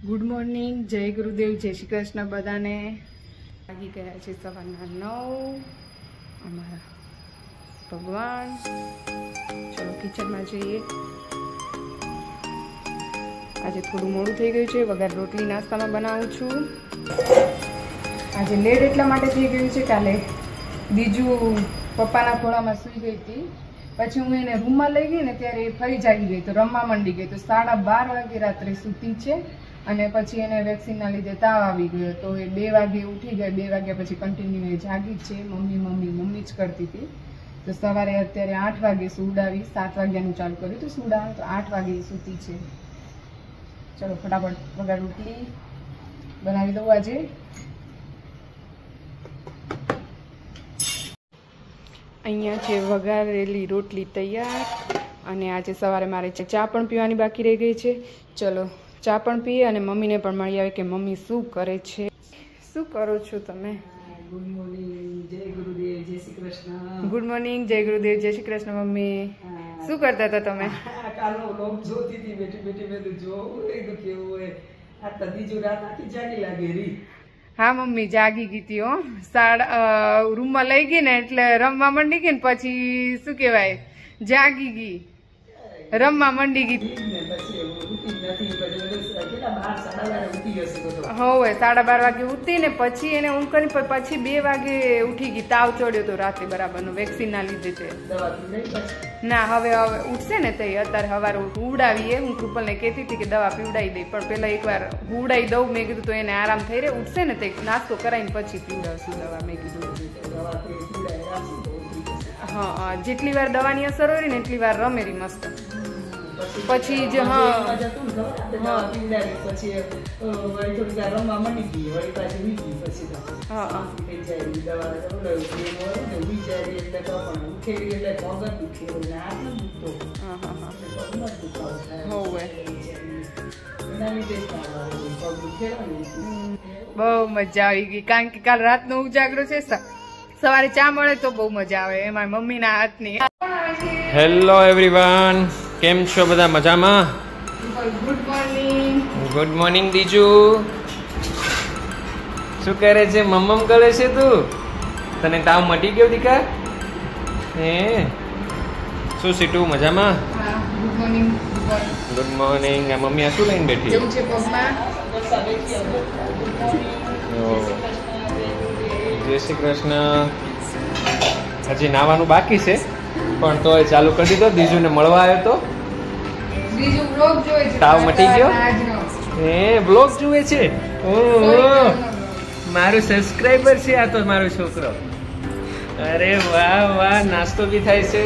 Good morning, જય ગુરુદેવ, જય શ્રી કૃષ્ણ બધાને. લાગી ગયા છે સવારના 9. અમારા ભગવાન. ચલો કિચનમાં જઈએ. આજે થોડું મોડું થઈ ગયું છે. વઘાર રોટલી નાસ્તામાં બનાવું છું. આજે લેટ એટલા માટે થઈ ગયું છે, કાલે બીજું પપ્પાના ખોળામાં સૂઈ ગઈ હતી. પછી હું એને રૂમમાં લઈ ગઈ ને ત્યારે એ ફરી જાગી ગઈ, તો રમવા માંડી ગઈ. તો 12:30 વાગે રાત્રે સૂતી છે. અને પછી એને વેક્સિનના લીધે તાવ આવી ગયો, તો એ 2 વાગે ઉઠી ગઈ. 2 વાગ્યા પછી કન્ટિન્યુ એ જાગી જ છે. મમ્મી જ કરતી હતી. તો સવારે અત્યારે 8 વાગે સુવડાવી. 7 વાગ્યાનું ચાલુ કર્યું હતું સુવડાવવાનું, તો 8 વાગે સૂતી છે. ચલો ફટાફટ વઘાર રોટલી બનાવી દઉં. આજે અહીંયા છે વઘારેલી રોટલી તૈયાર. અને આજે સવારે મારે ચા પણ પીવાની બાકી રહી ગઈ છે. ચલો ચા પણ પીએ અને મમ્મીને પણ મળી આવે કે મમ્મી શું કરે છે. શું કરો છો તમે? ગુડ મોર્નિંગ, જય ગુરુદેવ, જય શ્રી કૃષ્ણ. ગુડ મોર્નિંગ, જય ગુરુદેવ, જય શ્રી કૃષ્ણ. મમ્મી શું કરતા હતા તમે? કાલનો વ્લોગ જોતી હતી બેઠી મેં તો જોવું કેવું હોય. આ તો બીજું રાત આખી જાગી લાગે રી. હા મમ્મી જાગી ગઈ હતી હો. રૂમમાં લઈ ગઈ ને એટલે રમવા માંડી ગઈ ને પછી શું કહેવાય જાગી ગઈ, રમવા માંડી ગઈ. હવે 12:30 વાગે ઉઠી ને પછી એને ઊંઘ કરી, પછી 2 વાગે ઉઠી ગઈ. તાવ ચડ્યો તો રાત્રે બરાબરનો વેક્સિન ના લીધે છે. ના હવે ઉઠશે ને તો અત્યારે સવારે ઉડાવીએ. હું કૃપલને કહેતી હતી કે દવા પીવડાવી દઈ, પણ પેલા એકવાર ઉડાવી દઉં મેં કીધું, તો એને આરામ થઈ રહે. ઉઠશે ને તો નાસ્તો કરાવીને પછી પીવડાવશું દવા મેં કીધું. હા, જેટલી વાર દવાની અસર હોય ને એટલી વાર રમેરી મસ્ત. પછી જ બહુ મજા આવી ગઈ, કારણ કે કાલ રાતનો ઉજાગરો છે. સવારે ચા મળે તો બહુ મજા આવે, એમાં મમ્મીના હાથની. હેલો એવરીવન, કેમ છો બધા? મજામાં? Good morning. ગુડ મોર્નિંગ દીજુ. શું કરે છે? મમ્મમ કરે છે તું? તને તાવ મટી ગયો દીકા? હે શું સીટું મજામાં? Good morning. Good morning. આ મમ્મી આ શું લઈને બેઠી? કેવું છે પગમાં? જય શ્રી કૃષ્ણ. હજી નાવાનું બાકી છે, પણ તોય ચાલુ કરી દીધો. દીજુને મળવા આવ્યો તો. બીજું બ્લોગ જોવે છે. તાવ મટી ગયો? હે બ્લોગ જુએ છે? ઓહો, મારું સબસ્ક્રાઇબર છે આ તો, મારો છોકરો. અરે વાહ વાહ, નાસ્તો બી થાય છે.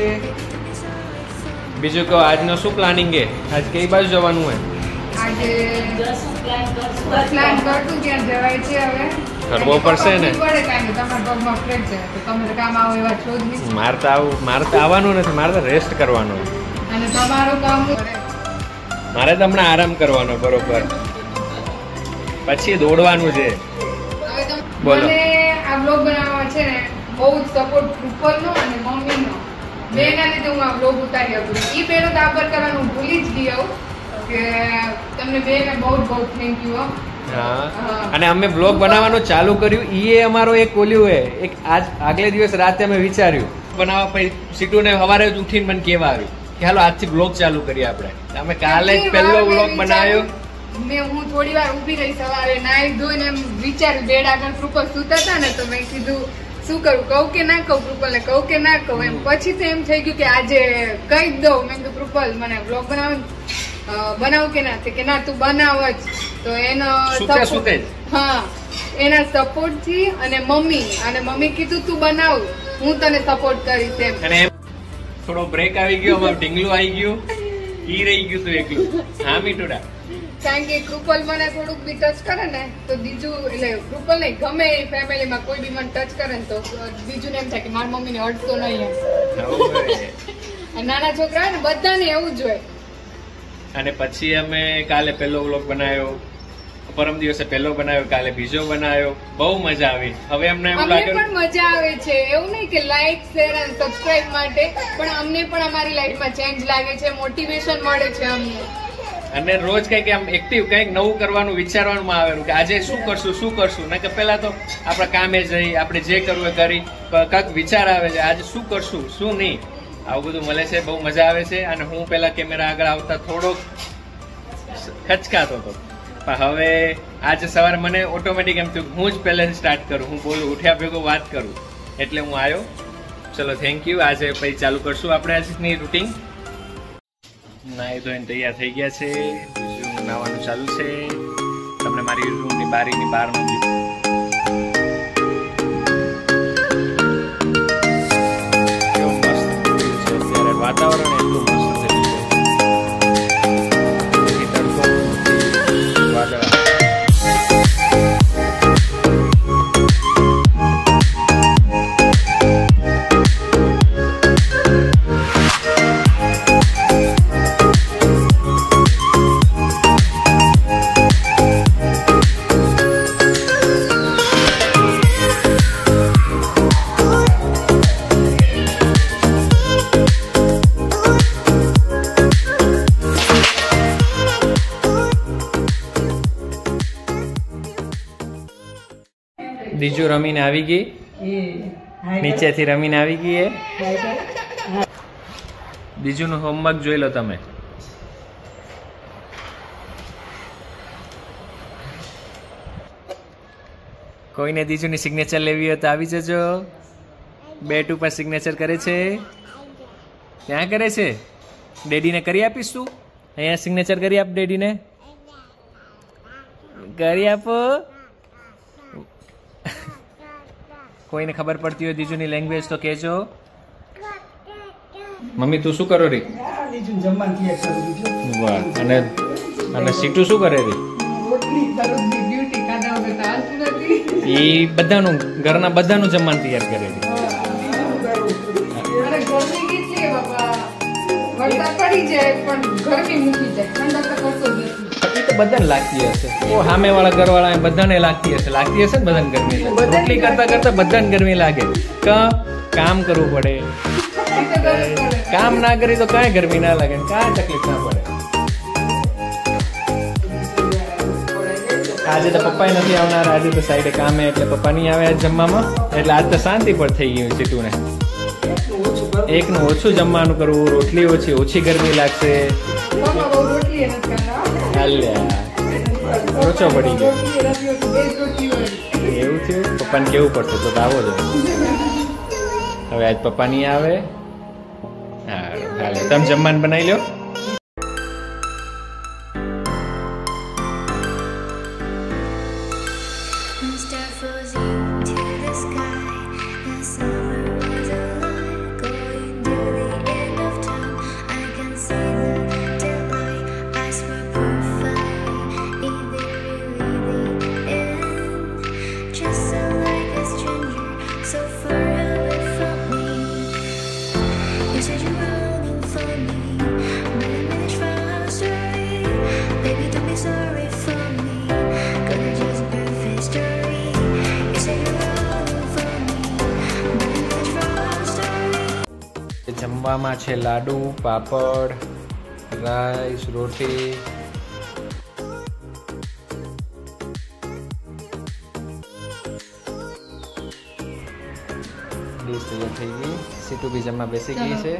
બીજું કહો, આજનો શું પ્લાનિંગ છે? આજ કઈ બાજુ જવાનું હોય? આજે પ્લાન કરતું ત્યાં જવાય છે. હવે કરવો પડશે ને. મારે તો આવવાનું નથી, મારે તો રેસ્ટ કરવાનો. અને તમારું કામ મારે તો હમણાં આરામ કરવાનો બરોબર, પછી દોડવાનું છે. બોલો. આ બ્લોગ બનાવવા છે ને બહુ જ સપોર્ટ કૃપલનો અને મમ્મીનો, બેના લીધે હું આ બ્લોગ ઉતારી હતું. એ બેનો તો આભાર કરવાનું ભૂલી જ ગયો કે તમને બેને બહુ થેન્ક યુ. હા, અને અમે બ્લોગ બનાવવાનું ચાલુ કર્યું, એ અમારો એક ઓલ્યું હે. એક આગલે દિવસ રાતે અમે વિચાર્યું બનાવવા, પછી સીટુને સવારે જ ઉઠીને મને કહેવા આવ્યું કે હાલો આજથી બ્લોગ ચાલુ કરીએ આપણે. અમે કાલે જ પહેલો બ્લોગ બનાવ્યો. હું થોડી વાર ઊભી રહી સવારે, નાઈ ધોઈને એમ વિચાર્યું. બેડ આગળ કૃપલ સૂતા હતા ને, તો મેં કીધું શું કરું, કહું કે ના કહું કૃપલ ને, કહું કે ના કહું એમ. પછી તો એમ થઈ ગયું કે આજે કહી જ દઉં. મેં કીધું કૃપલ મને બ્લોગ બનાવ કે ના, કે ના તું બનાવ જ. તો એનો હા એના સપોર્ટ થી અને મમ્મી કીધું તું બનાવ, હું તને સપોર્ટ કરીશ એમ. અને થોડો બ્રેક આવી ગયો, અમારું ઢીંગલું આવી ગયું, ઈ રહી ગયું તું એકલું. હા મીઠુડા, કારણ કે કૃપલ મને થોડુંક બી ટચ કરે ને તો બીજું, એટલે કૃપલ નહીં ગમે એ ફેમિલીમાં કોઈ બી મને ટચ કરે ને તો બીજું ને એમ થાય કે મારી મમ્મીને અડતો નહીં એમ. નાના છોકરા ને બધાને એવું જ હોય. અને પછી અમે કાલે પહેલો વ્લોગ બનાવ્યો, પરમ દિવસે પહેલો બનાવ્યો, કાલે બીજો બનાવ્યો. બહુ મજા આવી. હવે અમને એવું લાગે પણ મજા આવે છે. એવું નહીં કે લાઈક શેર અને સબસ્ક્રાઇબ માટે, પણ અમને પણ અમારી લાઈફમાં ચેન્જ લાગે છે, મોટિવેશન મળે છે અમને. અને રોજ કઈક આમ એક્ટિવ કઈક નવું કરવાનું વિચારવાનું આવેલું કે આજે શું કરશું. ને કે પેલા તો આપણા કામે જઈ આપણે જે કરવું એ કરી, કંઈક વિચાર આવે છે આજે શું કરશું શું નહીં, આવું બધું મળે છે. બહુ મજા આવે છે. અને હું પેલા કેમેરા આગળ આવતા થોડોક ખચકાતો હતો, પણ હવે આજે સવારે મને ઓટોમેટિક એમ થયું હું જ પહેલેથી સ્ટાર્ટ કરું, હું બોલું, ઉઠ્યા ભેગો વાત કરું, એટલે હું આવ્યો. ચલો થેન્ક યુ. આજે પછી ચાલુ કરશું આપણે આજની રૂટીન. નાઈ ધોઈને તૈયાર થઈ ગયા છે, બીજું નાવાનું ચાલુ છે. તમને મારી રૂમની બારીની બહારનું કેવું મસ્ત છે અત્યારે વાતાવરણ, એટલું મસ્ત થયું છે. તડકો વાદળા. બીજું રમીને આવી ગઈ, નીચેથી રમીને આવી ગઈ એ. બીજું હોમવર્ક જોઈ લો તમે. કોઈને બીજુની સિગ્નેચર લેવી હોય તો આવી જજો. બેટ ઉપર સિગ્નેચર કરે છે, ક્યાં કરે છે? ડેડીને કરી આપીશ તું? અહીંયા સિગ્નેચર કરી આપ ડેડીને, કરી આપો. કોઈને ખબર પડતી હોય દીજુની લેંગ્વેજ તો કહેજો. મમ્મી તું શું કરો રી? વાહ. અને સીટુ શું કરે રી? એ બધાનું ઘરના બધાનું જમવાનું તૈયાર કરે રી. બધાને લાગતી હશે, સામે વાળા ઘર વાળા બધાને લાગતી હશે ને બધાને ગરમી. રોટલી કરતા બધાને ગરમી લાગે. કામ કરવું પડે, કામ ના કરી તો કાંઈ ગરમી ના લાગે, કાંઈ તકલીફ ના પડે. આજે તો પપ્પા નથી આવનાર, આજે તો સાઈડે કામે એટલે પપ્પા નહીં આવે જમવામાં, એટલે આજ તો શાંતિ પર થઈ ગયું સીટુને. એકનું ઓછું જમવાનું કરવું, રોટલી ઓછી ગરમી લાગશે. ઓછો પડી ગયો એવું થયું. પપ્પાને કેવું પડશે તો આવો જ. હવે આજ પપ્પા નહીં આવે. હા હાલે, તમે જમવાનું બનાવી લો. જમવામાં છે લાડુ, પાપડ, રાઈસ, રોટી. ડીશ તૈયાર થઈ ગઈ. સીટુ બી જમવા બેસી ગઈ છે.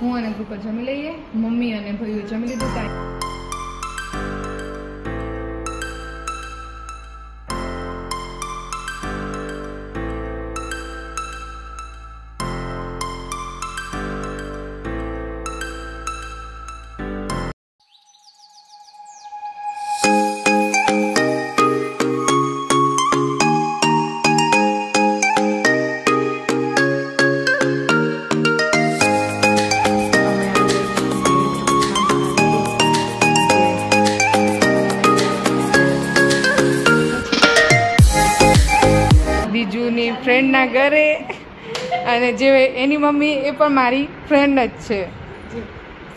હું અને ગ્રુપ જમી લઈએ. મમ્મી અને ભાઈઓ જમી લીધું. અને જે એની મમ્મી એ પણ મારી ફ્રેન્ડ જ છે.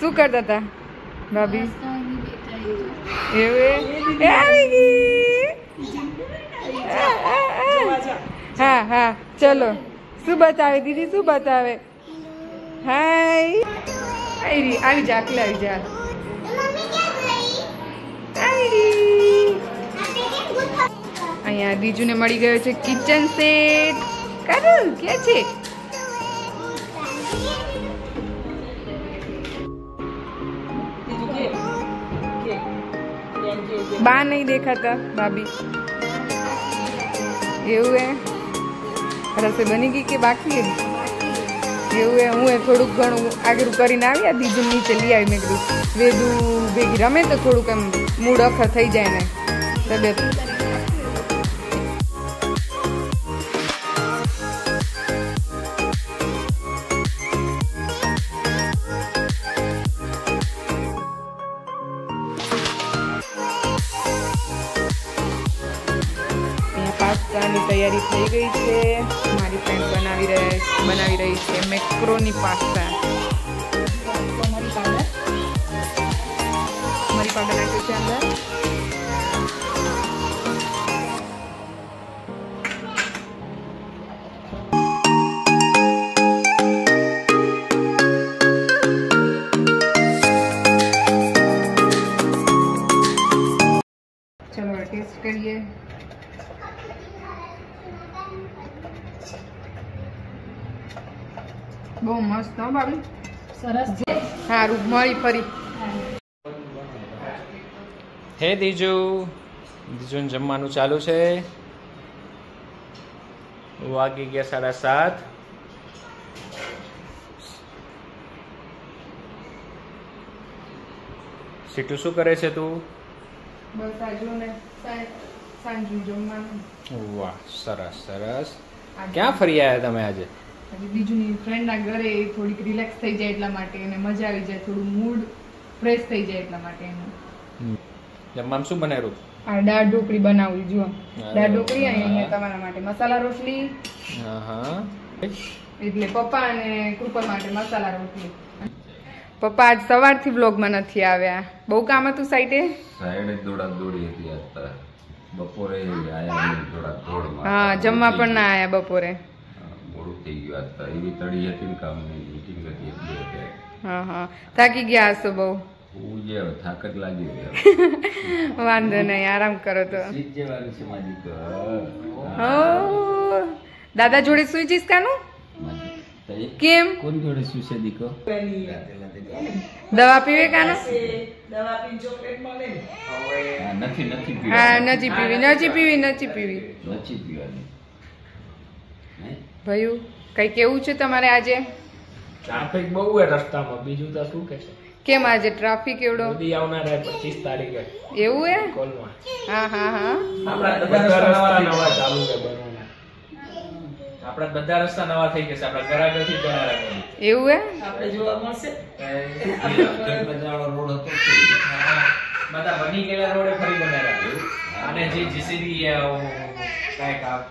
શું કરતા હતા ભાભી? એવું આવી ગઈ. હા હા ચલો. શું બતાવે દીદી? શું બતાવે? હાય આવી જા, આટલે આવી જા. અહીંયા બીજુને મળી ગયો છે કિચન સેટ. કરું કે છે બા નહીં દેખાતા ભાભી. એવું હે? રસોઈ બની ગઈ કે બાકી? એવું હે. હું થોડુંક ઘણું આગળ કરીને આવ્યા, બીજું નીચે લઈ આવી. મેં કીધું વેદુ ભેગી રમે તો થોડુંક એમ મૂડ અખર થઈ જાય ને તબિયત. પાસ્તાની તૈયારી થઈ ગઈ છે. મારી ફ્રેન્ડ બનાવી રહી છે મેક્રોની પાસ્તા. મરી પાવડર નાખ્યું છે અંદર. ચલો ટેસ્ટ કરીએ. બહુ મસ્ત હો ભાભી. સરસ. સારું મળી ફરી. હે દીજુને જમવાનું ચાલુ છે. વાગી ગયા 7:30. સીટુ શું કરે છે તું? બસ આજુ ને સાંજનું જમવાનું. વાહ સરસ સરસ. ક્યાં ફરી આવ્યા તમે આજે? બીજુની ફ્રેન્ડના ઘરે થોડીક રિલેક્સ થઈ જાય એટલા માટે, અને મજા આવી જાય, થોડું મૂડ ફ્રેશ થઈ જાય એટલા માટે. જમવામાં શું બનાવ્યું? આ દાળ ઢોકળી બનાવી. જુઓ દાળ ઢોકળી. અહીંયા તમારા માટે મસાલા રોટલી. એટલે પપ્પા અને કૃપા માટે મસાલા રોટલી. પપ્પા આજ સવારથી વ્લોગમાં નથી આવ્યા. બહુ કામ હતું સાઈડે. દોડી હતી બપોરે આયા દોડ. હા જમવા પણ ના આયા બપોરે. મોડું થઈ ગયું. આજ એવી તળી હતી ને કામની મીટિંગ હતી એટલે. હા હા થાકી ગયા હશો બહુ. થાક જ લાગી ગયો. વાંધો નહીં, આરામ કરો તો. દાદા જોડે સુઈ જઈશ કાનું? કેમ? કોણ જોડે સુશે દીકો? દવા પીવે કાનું? દવા પી ચોકલેટ મળે ને. નથી પીવી. હા નથી પીવી. પીવાની. ભયું કઈ કેવું છે તમારે આજે? ટ્રાફિક બહુ હે રસ્તામાં. બીજું તો શું કહેશે? કેમ આજે ટ્રાફિક એવડો? મોદી આવનાર હે 25 તારીખે. એવું હે? કોલમાં. હા આપણા બધા રસ્તા નવા ચાલુ છે બનવાના. આપણા બધા રસ્તા નવા થઈ ગયા છે. આપણા ગરાગરથી જણારા છે. એવું હે? આપણે જોવા મળશે. રોડ હતો બધા બની ગયેલા રોડે ફરી બનાવ્યા. અને જે જીસીબી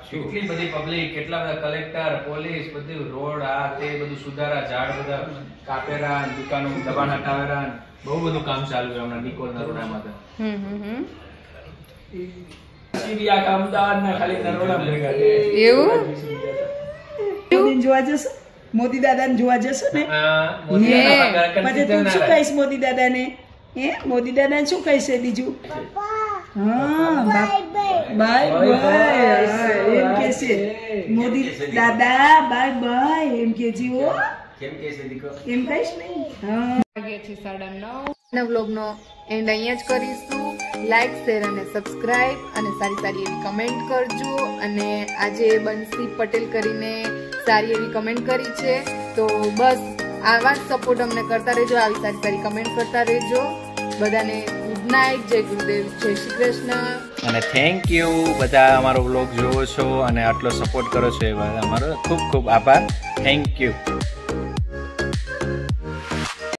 કેટલી બધી પબ્લિક, કેટલા બધા કલેક્ટર, પોલીસ, બધું રોડ આ તે બધું સુધારા, ઝાડ બધા કાપેરા, દુકાનો દબાણ હટાવેરા, બહુ બધું કામ ચાલુ છે હમણાં નિકોલના રોડામાં. જીસીબી આખા અમદાવાદના ખાલી નરોડા ભેગા છે. એવું? મોદીને જોવા જશો? મોદી દાદાને જોવા જશો ને? પછી તું શું કહીશ મોદી દાદાને? મોદી દાદાને શું કહીશ બીજું? બાય બાય એમ કે છે મોદી દાદા. બાય બાય એમ કે છે. કેમ કે છે દીકો? એમ કહીશ ને. વાગે છે 9:30. વ્લોગનો એન્ડ અહીંયા જ કરીશું. લાઈક, શેર અને સબસ્ક્રાઇબ અને સારી એવી કમેન્ટ કરજો. અને આજે બંસી પટેલ કરીને સારી એવી કમેન્ટ કરી છે, તો બસ આવા જ સપોર્ટ અમને કરતા રહેજો. આવી સારી કમેન્ટ કરતા રહેજો. બધાને ગુડ નાઇટ, જય ગુરુદેવ, જય શ્રી કૃષ્ણ. અને થેન્ક યુ બધા અમારો વ્લોગ જોવો છો અને આટલો સપોર્ટ કરો છો એ અમારો ખૂબ ખૂબ આભાર. Thank you.